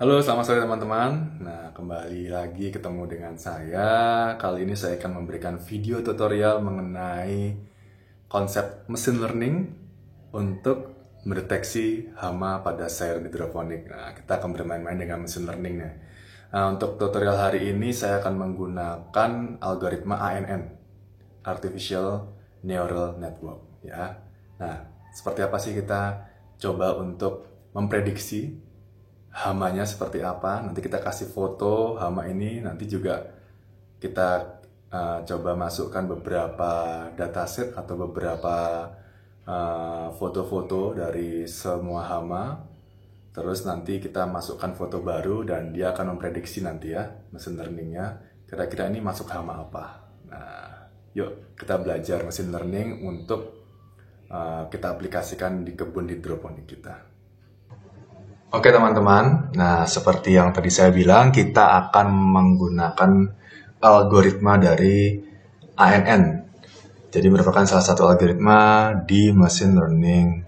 Halo, selamat sore teman-teman. Nah, kembali lagi ketemu dengan saya. Kali ini saya akan memberikan video tutorial mengenai konsep mesin learning untuk mendeteksi hama pada sayuran hidroponik. Nah, kita akan bermain-main dengan mesin learning. Nah, untuk tutorial hari ini saya akan menggunakan algoritma ANN, Artificial Neural Network. Ya. Nah, seperti apa sih kita coba untuk memprediksi hamanya seperti apa. Nanti kita kasih foto hama ini, nanti juga kita coba masukkan beberapa dataset atau beberapa foto-foto dari semua hama. Terus nanti kita masukkan foto baru dan dia akan memprediksi nanti ya, mesin learningnya, kira-kira ini masuk hama apa. Nah, yuk kita belajar mesin learning untuk kita aplikasikan di kebun hidroponik kita. Oke teman-teman, nah seperti yang tadi saya bilang, kita akan menggunakan algoritma dari ANN. Jadi merupakan salah satu algoritma di machine learning.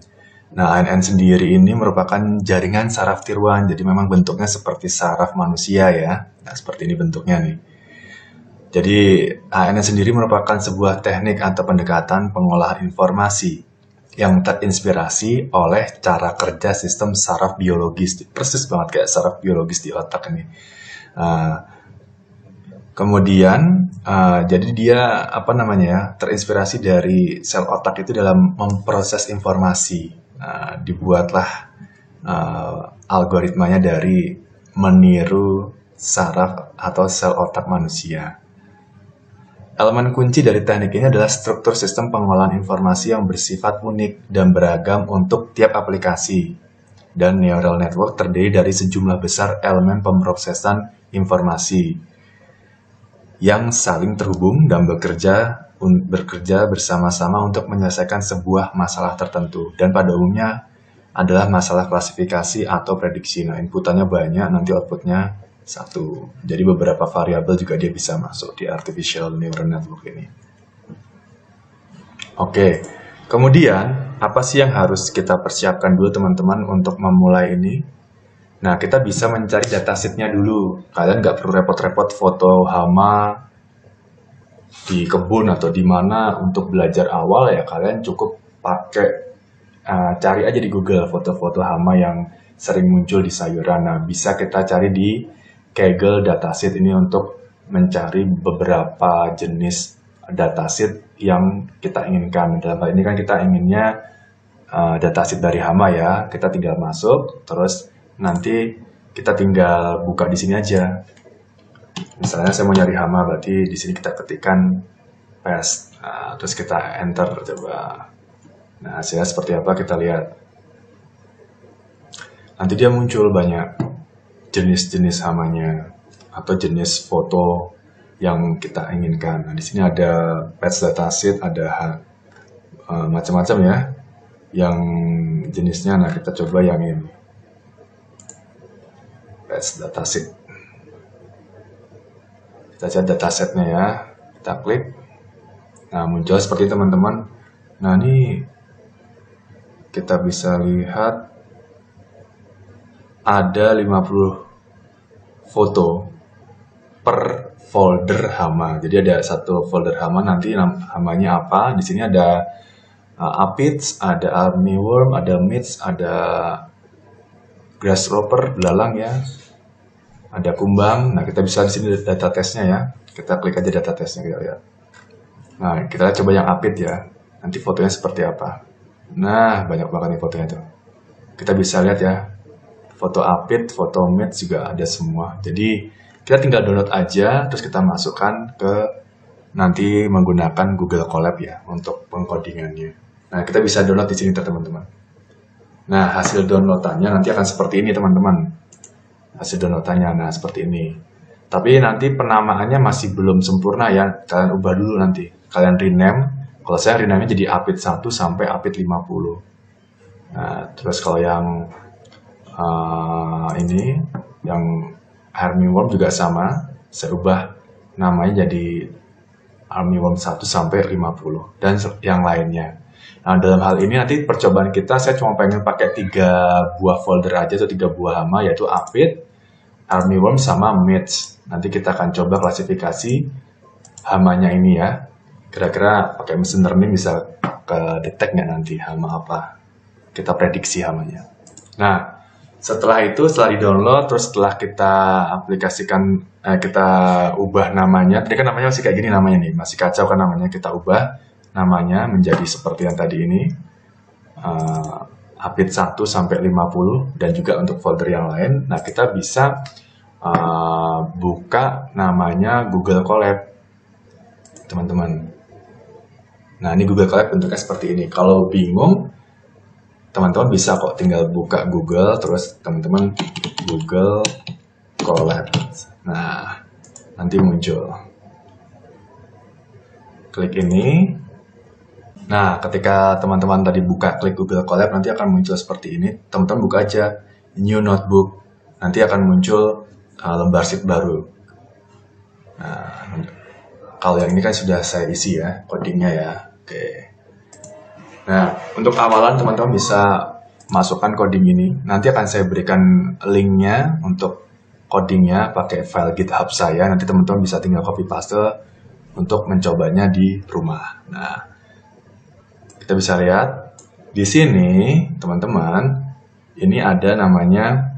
Nah, ANN sendiri ini merupakan jaringan saraf tiruan, jadi memang bentuknya seperti saraf manusia ya. Nah, seperti ini bentuknya nih. Jadi ANN sendiri merupakan sebuah teknik atau pendekatan pengolahan informasi yang terinspirasi oleh cara kerja sistem saraf biologis, persis banget kayak saraf biologis di otak ini. Kemudian, jadi dia terinspirasi dari sel otak itu dalam memproses informasi. Dibuatlah algoritmanya dari meniru saraf atau sel otak manusia. Elemen kunci dari teknik ini adalah struktur sistem pengolahan informasi yang bersifat unik dan beragam untuk tiap aplikasi. Dan neural network terdiri dari sejumlah besar elemen pemrosesan informasi yang saling terhubung dan bekerja bersama-sama untuk menyelesaikan sebuah masalah tertentu. Dan pada umumnya adalah masalah klasifikasi atau prediksi. Nah, inputannya banyak, nanti outputnya satu. Jadi beberapa variabel juga dia bisa masuk di artificial neural network ini. Oke, kemudian apa sih yang harus kita persiapkan dulu teman-teman untuk memulai ini? Nah, kita bisa mencari datasetnya dulu. Kalian nggak perlu repot-repot foto hama di kebun atau di mana untuk belajar awal ya. Kalian cukup pakai cari aja di Google foto-foto hama yang sering muncul di sayuran. Nah, bisa kita cari di Kaggle dataset ini untuk mencari beberapa jenis dataset yang kita inginkan. Dalam hal ini kan kita inginnya dataset dari hama ya. Kita tinggal masuk, terus nanti kita tinggal buka di sini aja. Misalnya saya mau nyari hama, berarti di sini kita ketikkan pest, terus kita enter coba. Nah, hasilnya seperti apa kita lihat. Nanti dia muncul banyak jenis-jenis hamanya atau jenis foto yang kita inginkan. Nah, di sini ada pest dataset, ada macam-macam ya yang jenisnya. Nah, kita coba yang ini, pest dataset. Kita cari datasetnya ya, kita klik. Nah, muncul seperti teman-teman. Nah, ini kita bisa lihat ada 50 foto per folder hama. Jadi ada satu folder hama, nanti hamanya apa. Di sini ada aphids, ada armyworm, ada mites, ada grasshopper, belalang ya. Ada kumbang. Nah, kita bisa di sini data testnya ya. Kita klik aja data testnya kita lihat. Nah, kita coba yang aphid ya. Nanti fotonya seperti apa. Nah, banyak banget nih fotonya tuh. Kita bisa lihat ya. Foto aphid, foto mites juga ada semua. Jadi kita tinggal download aja, terus kita masukkan ke nanti menggunakan Google Colab ya untuk pengkodingannya. Nah, kita bisa download di sini teman-teman. Nah, hasil downloadannya nanti akan seperti ini teman-teman. Hasil downloadannya, nah seperti ini. Tapi nanti penamaannya masih belum sempurna ya. Kalian ubah dulu nanti. Kalian rename. Kalau saya rename jadi aphid 1 sampai aphid 50. Nah, terus kalau yang ini yang armyworm juga sama, saya ubah namanya jadi armyworm 1 sampai 50 dan yang lainnya. Nah, dalam hal ini nanti percobaan kita saya cuma pengen pakai 3 buah folder aja atau 3 buah hama, yaitu aphid, armyworm sama mites. Nanti kita akan coba klasifikasi hamanya ini ya. Kira-kira pakai mesin learning bisa kedetek nggak nanti hama apa. Kita prediksi hamanya. Nah, setelah itu, setelah di-download, terus setelah kita aplikasikan, kita ubah namanya. Tadi kan namanya masih kayak gini namanya nih, masih kacau kan namanya. Kita ubah namanya menjadi seperti yang tadi ini. Update 1 sampai 50 dan juga untuk folder yang lain. Nah, kita bisa buka namanya Google Colab, teman-teman. Nah, ini Google Colab bentuknya seperti ini. Kalau bingung, teman-teman bisa kok tinggal buka Google, terus teman-teman Google Colab. Nah, nanti muncul. Klik ini. Nah, ketika teman-teman tadi buka klik Google Colab, nanti akan muncul seperti ini. Teman-teman buka aja New Notebook. Nanti akan muncul lembar sheet baru. Nah, kalau yang ini kan sudah saya isi ya, codingnya ya. Oke. Nah, untuk awalan teman-teman bisa masukkan coding ini. Nanti akan saya berikan linknya untuk codingnya pakai file GitHub saya. Nanti teman-teman bisa tinggal copy paste untuk mencobanya di rumah. Nah, kita bisa lihat di sini, teman-teman, ini ada namanya,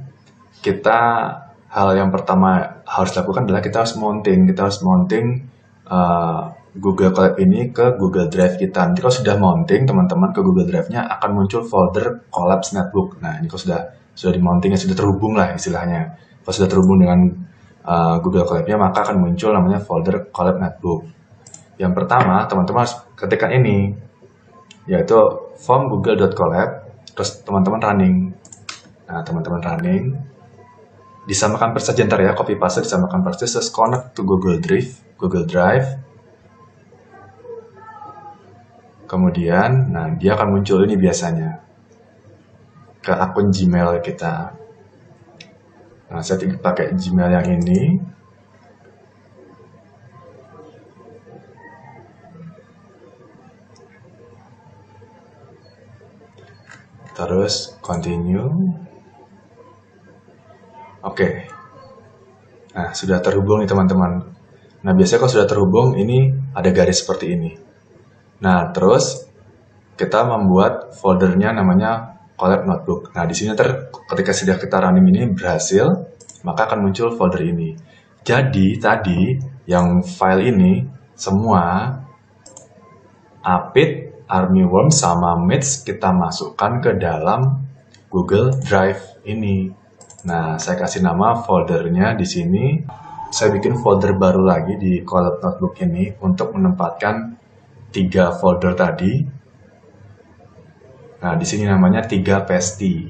hal yang pertama harus dilakukan adalah kita harus mounting. Kita harus mounting Google Colab ini ke Google Drive kita. Nanti kalau sudah mounting, teman-teman, ke Google Drive-nya akan muncul folder Colabs Netbook. Nah, ini kalau sudah di-mounting, sudah terhubung lah istilahnya. Kalau sudah terhubung dengan Google Colab-nya, maka akan muncul namanya folder Colab Netbook. Yang pertama, teman-teman harus ketikkan ini, yaitu form google.colab, terus teman-teman running. Nah, teman-teman running, disamakan persis ntar ya, copy paste disamakan persis, terus connect to Google Drive. Kemudian, nah dia akan muncul ini biasanya ke akun Gmail kita. Nah, saya pakai Gmail yang ini. Terus continue. Oke. Nah, sudah terhubung nih teman-teman. Nah, biasanya kalau sudah terhubung, ini ada garis seperti ini. Nah, terus kita membuat foldernya namanya Colab Notebook. Nah, di sini ketika sudah kita running ini berhasil, maka akan muncul folder ini. Jadi, tadi yang file ini semua Apit, armyworm, sama mites kita masukkan ke dalam Google Drive ini. Nah, saya kasih nama foldernya di sini. Saya bikin folder baru lagi di Colab Notebook ini untuk menempatkan 3 folder tadi. Nah, di sini namanya 3 pesti.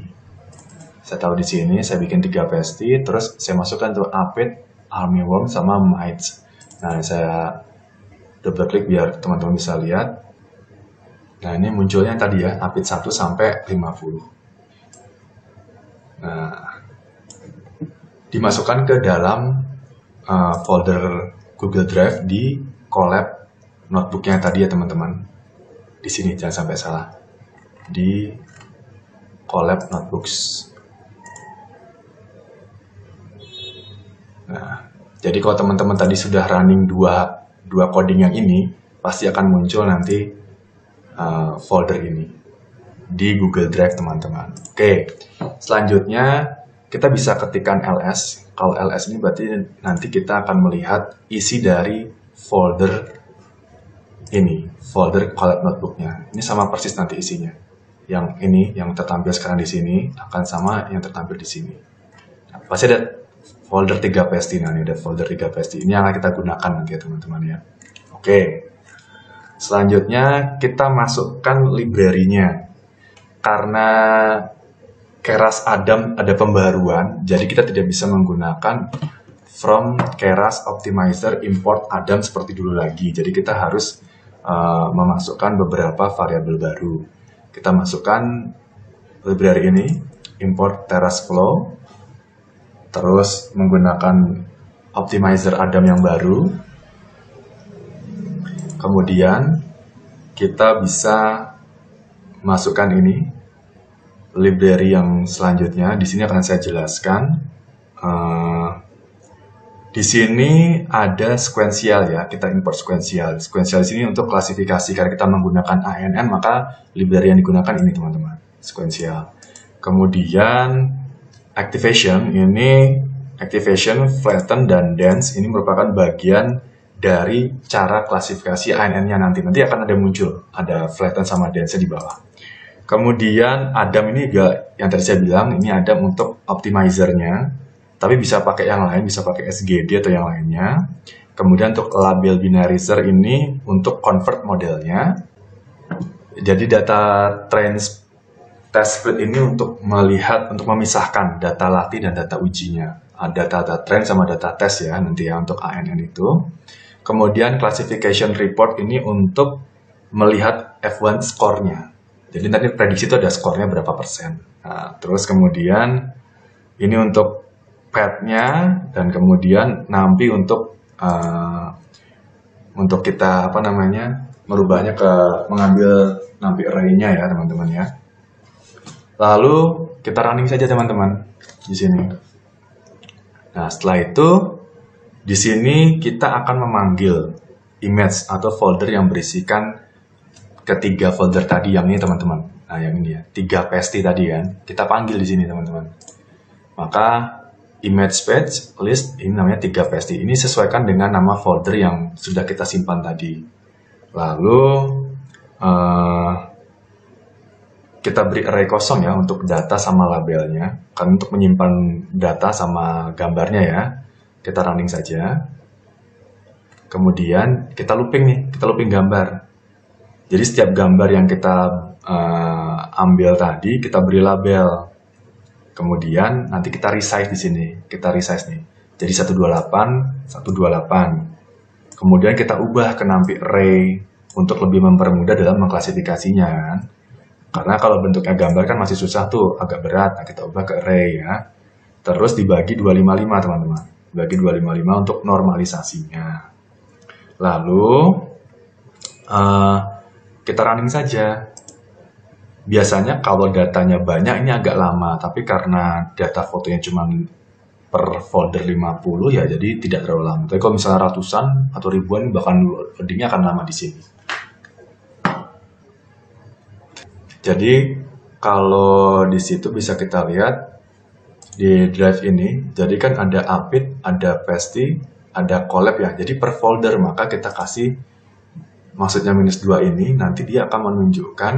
Saya taruh di sini, saya bikin 3 pesti, terus saya masukkan tuh Apit, armyworm, sama mites. Nah, saya double klik biar teman-teman bisa lihat. Nah, ini munculnya tadi ya, Apit 1 sampai 50. Nah, dimasukkan ke dalam folder Google Drive di Colab Notebook-nya tadi ya teman-teman. Di sini jangan sampai salah. Di Colab Notebooks. Nah, jadi kalau teman-teman tadi sudah running dua coding yang ini, pasti akan muncul nanti folder ini di Google Drive teman-teman. Oke, selanjutnya kita bisa ketikkan ls. Kalau ls ini berarti nanti kita akan melihat isi dari folder ini, folder Colab Notebook-nya. Ini sama persis nanti isinya. Yang ini, yang tertampil sekarang di sini, akan sama yang tertampil di sini. Nah, pasti ada folder 3 pesti. Nah, ini ada folder 3 pesti. Ini yang akan kita gunakan nanti ya teman-teman ya. Oke. Selanjutnya kita masukkan library-nya. Karena Keras Adam ada pembaruan, jadi kita tidak bisa menggunakan from Keras Optimizer import Adam seperti dulu lagi. Jadi kita harus memasukkan beberapa variabel baru. Kita masukkan library ini, import TerraSflow, terus menggunakan optimizer Adam yang baru. Kemudian kita bisa masukkan ini library yang selanjutnya. Di sini akan saya jelaskan. Di sini ada sequential ya, kita import sequential. Sequential di sini untuk klasifikasi, karena kita menggunakan ANN maka library yang digunakan ini teman-teman, sequential. Kemudian activation, flatten, dan dense ini merupakan bagian dari cara klasifikasi ANN-nya nanti akan ada muncul, ada flatten sama dense di bawah. Kemudian Adam ini juga yang tadi saya bilang, ini Adam untuk optimizer-nya. Tapi bisa pakai yang lain, bisa pakai SGD atau yang lainnya. Kemudian untuk label binarizer ini untuk convert modelnya. Jadi data test split ini untuk melihat, untuk memisahkan data latih dan data ujinya. Ada data trend sama data test ya, nanti ya untuk ANN itu. Kemudian classification report ini untuk melihat F1 score-nya. Jadi nanti prediksi itu ada skornya berapa persen. Nah, terus kemudian ini untuk path-nya, dan kemudian nanti untuk kita merubahnya ke mengambil nanti array-nya ya teman-teman ya. Lalu kita running saja teman-teman di sini. Nah, setelah itu di sini kita akan memanggil image atau folder yang berisikan ketiga folder tadi yang ini teman-teman. Nah, yang ini ya, 3 pasti tadi kan. Kita panggil di sini teman-teman. Maka image page list ini namanya 3 pasti. Ini sesuaikan dengan nama folder yang sudah kita simpan tadi. Lalu kita beri array kosong ya untuk data sama labelnya. Kan untuk menyimpan data sama gambarnya ya. Kita running saja. Kemudian kita looping gambar. Jadi setiap gambar yang kita ambil tadi kita beri label. Kemudian nanti kita resize di sini. Kita resize nih. Jadi 128, 128. Kemudian kita ubah ke numpy array untuk lebih mempermudah dalam mengklasifikasinya kan. Karena kalau bentuknya gambar kan masih susah tuh, agak berat. Nah, kita ubah ke array ya. Terus dibagi 255 teman-teman. Dibagi 255 untuk normalisasinya. Lalu kita running saja. Biasanya kalau datanya banyak ini agak lama, tapi karena data fotonya cuma per folder 50 ya jadi tidak terlalu lama. Tapi kalau misalnya ratusan atau ribuan bahkan loadingnya akan lama di sini. Jadi kalau di situ bisa kita lihat di drive ini, jadi kan ada upit, ada pasti, ada collab ya. Jadi per folder maka kita kasih, maksudnya -2 ini nanti dia akan menunjukkan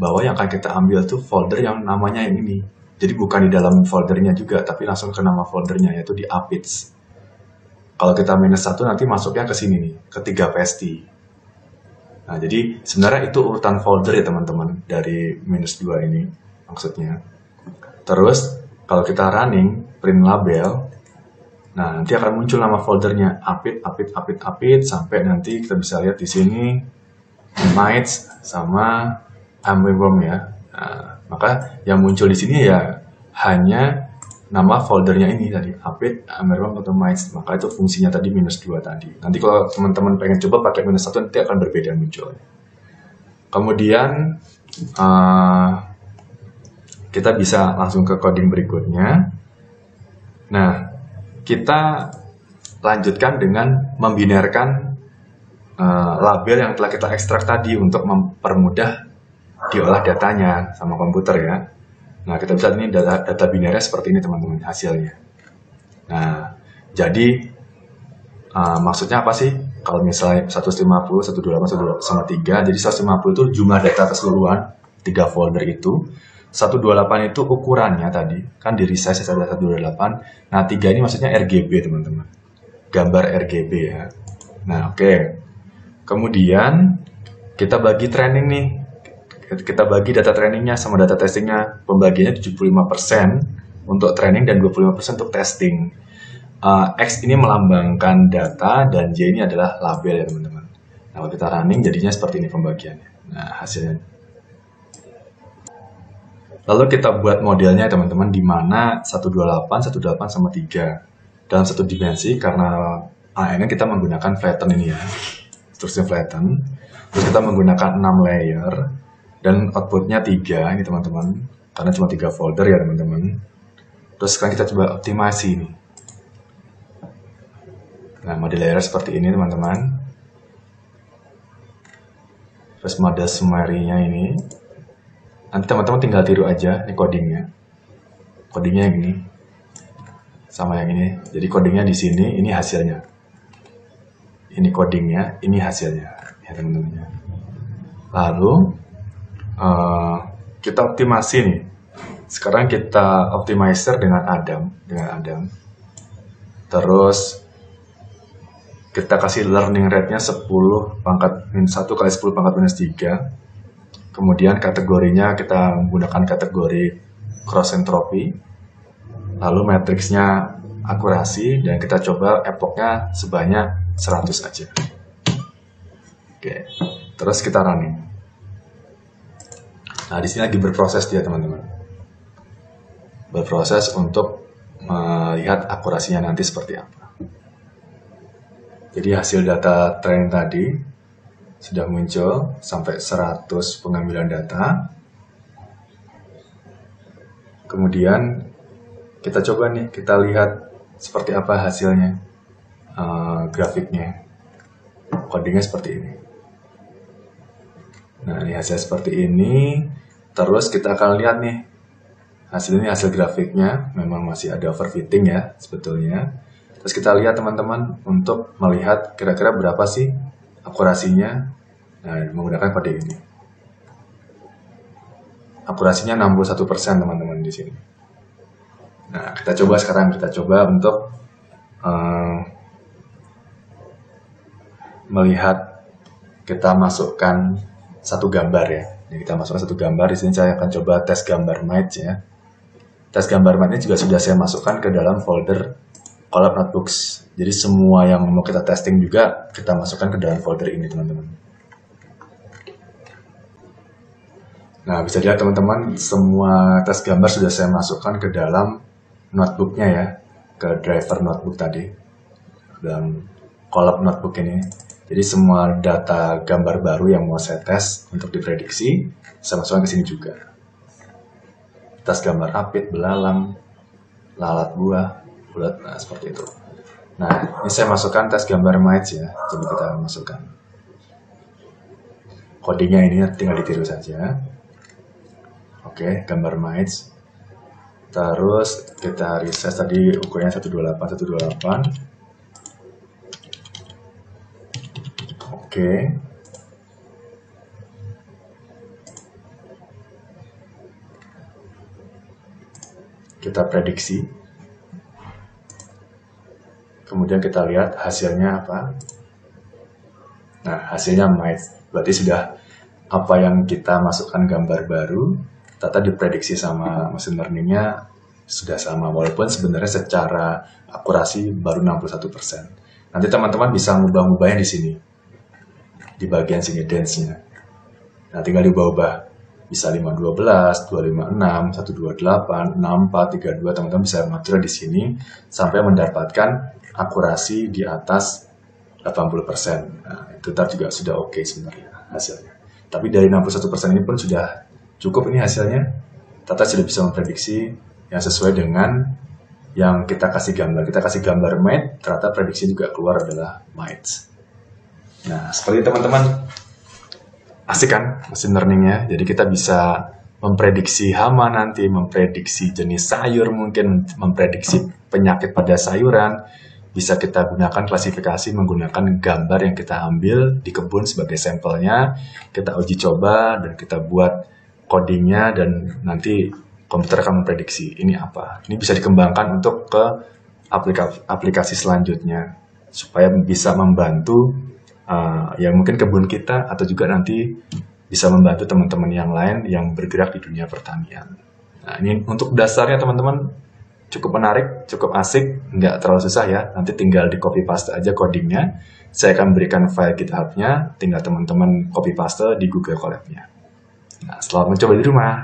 bahwa yang akan kita ambil tuh folder yang namanya yang ini. Jadi bukan di dalam foldernya juga, tapi langsung ke nama foldernya, yaitu di upits. Kalau kita -1 nanti masuknya ke sini nih, ke 3 pasti. Nah, jadi sebenarnya itu urutan folder ya teman-teman, dari -2 ini maksudnya. Terus kalau kita running, print label, nah nanti akan muncul nama foldernya, upit, sampai nanti kita bisa lihat di sini, mites sama Armyworm ya. Nah, maka yang muncul di sini ya hanya nama foldernya ini tadi, upit, Armyworm atau mites. Maka itu fungsinya tadi -2 tadi. Nanti kalau teman-teman pengen coba pakai -1 nanti akan berbeda muncul. Kemudian kita bisa langsung ke coding berikutnya. Nah, kita lanjutkan dengan membinerkan label yang telah kita ekstrak tadi untuk mempermudah diolah datanya sama komputer ya. Nah, kita bisa lihat ini data binernya seperti ini teman-teman hasilnya. Nah, jadi maksudnya apa sih? Kalau misalnya 150, 128, 128 sama 3, jadi 150 itu jumlah data keseluruhan 3 folder itu. 128 itu ukurannya tadi, kan di resize ada 128. Nah, 3 ini maksudnya RGB teman-teman. Gambar RGB ya. Nah, oke. Kemudian kita bagi training nih. Kita bagi data trainingnya sama data testingnya. Pembagiannya 75% untuk training dan 25% untuk testing. X ini melambangkan data dan Y ini adalah label ya teman-teman. Nah, kalau kita running jadinya seperti ini pembagiannya. Nah, hasilnya. Lalu kita buat modelnya teman-teman, di mana 128 sama 3 dalam satu dimensi, karena AN kita menggunakan flatten ini ya, strukturnya flatten. Terus kita menggunakan 6 layer dan outputnya 3 ini teman-teman, karena cuma 3 folder ya teman-teman. Terus sekarang kita coba optimasi nih. Nah, model layer seperti ini teman-teman. Terus model summary-nya ini. Nanti teman-teman tinggal tiru aja ini codingnya. Codingnya yang ini. Sama yang ini. Jadi codingnya di sini, ini hasilnya. Ini codingnya, ini hasilnya. Ya teman-teman. Lalu, kita optimasi nih. Sekarang kita optimizer dengan Adam. Terus kita kasih learning rate-nya 10 pangkat minus 1 kali 10 pangkat minus 3. Kemudian kategorinya kita menggunakan kategori cross entropy. Lalu matriksnya akurasi dan kita coba epochnya sebanyak 100 aja. Oke. Terus kita running. Nah, di sini lagi berproses dia, teman-teman. Berproses untuk melihat akurasinya nanti seperti apa. Jadi hasil data training tadi sudah muncul sampai 100 pengambilan data. Kemudian kita coba nih, kita lihat seperti apa hasilnya, grafiknya. Codingnya seperti ini. Nah, ini hasil seperti ini. Terus kita akan lihat nih, hasil grafiknya memang masih ada overfitting ya sebetulnya. Terus kita lihat teman-teman untuk melihat kira-kira berapa sih akurasinya. Nah, menggunakan kode ini. Akurasinya 61% teman-teman di sini. Nah, kita coba untuk melihat, kita masukkan satu gambar ya. Jadi kita masukkan satu gambar. Di sini saya akan coba tes gambar Mites ya. Tes gambar Mites juga sudah saya masukkan ke dalam folder Colab Notebooks. Jadi semua yang mau kita testing juga kita masukkan ke dalam folder ini, teman-teman. Nah, bisa dilihat teman-teman, semua tes gambar sudah saya masukkan ke dalam notebooknya ya, ke driver notebook tadi, dalam Colab Notebook ini. Jadi semua data gambar baru yang mau saya tes untuk diprediksi, saya masukkan ke sini juga. Tes gambar apit, belalang, lalat buah, bulat, nah seperti itu. Nah, ini saya masukkan tes gambar Mites ya, coba kita masukkan. Codingnya ini tinggal ditiru saja. Oke, gambar Mites. Terus kita resize tadi ukurannya 128. Oke. Kita prediksi. Kemudian kita lihat hasilnya apa. Nah, hasilnya Mites. Berarti sudah apa yang kita masukkan gambar baru, ternyata diprediksi sama mesin learning-nya sudah sama. Walaupun sebenarnya secara akurasi baru 61%. Nanti teman-teman bisa ngubah-ngubahnya di sini. Di bagian sini dance-nya. Nah, tinggal diubah-ubah. Bisa 512, 256, 128, 64, 32. Teman-teman bisa mengatur di sini sampai mendapatkan akurasi di atas 80%. Nah, itu juga sudah oke sebenarnya hasilnya. Tapi dari 61% ini pun sudah cukup ini hasilnya. Tata sudah bisa memprediksi yang sesuai dengan yang kita kasih gambar. Kita kasih gambar Mites, ternyata prediksi juga keluar adalah Mites. Nah, seperti teman-teman, asik kan mesin learning-nya. Jadi kita bisa memprediksi hama nanti, memprediksi jenis sayur mungkin, memprediksi penyakit pada sayuran. Bisa kita gunakan klasifikasi menggunakan gambar yang kita ambil di kebun sebagai sampelnya. Kita uji coba dan kita buat codingnya dan nanti komputer akan memprediksi ini apa. Ini bisa dikembangkan untuk ke aplikasi selanjutnya supaya bisa membantu ya mungkin kebun kita atau juga nanti bisa membantu teman-teman yang lain yang bergerak di dunia pertanian. Nah, ini untuk dasarnya teman-teman cukup menarik, cukup asik, nggak terlalu susah ya. Nanti tinggal di copy paste aja codingnya. Saya akan berikan file GitHub-nya, tinggal teman-teman copy paste di Google Colab-nya. Nah, selamat mencoba di rumah.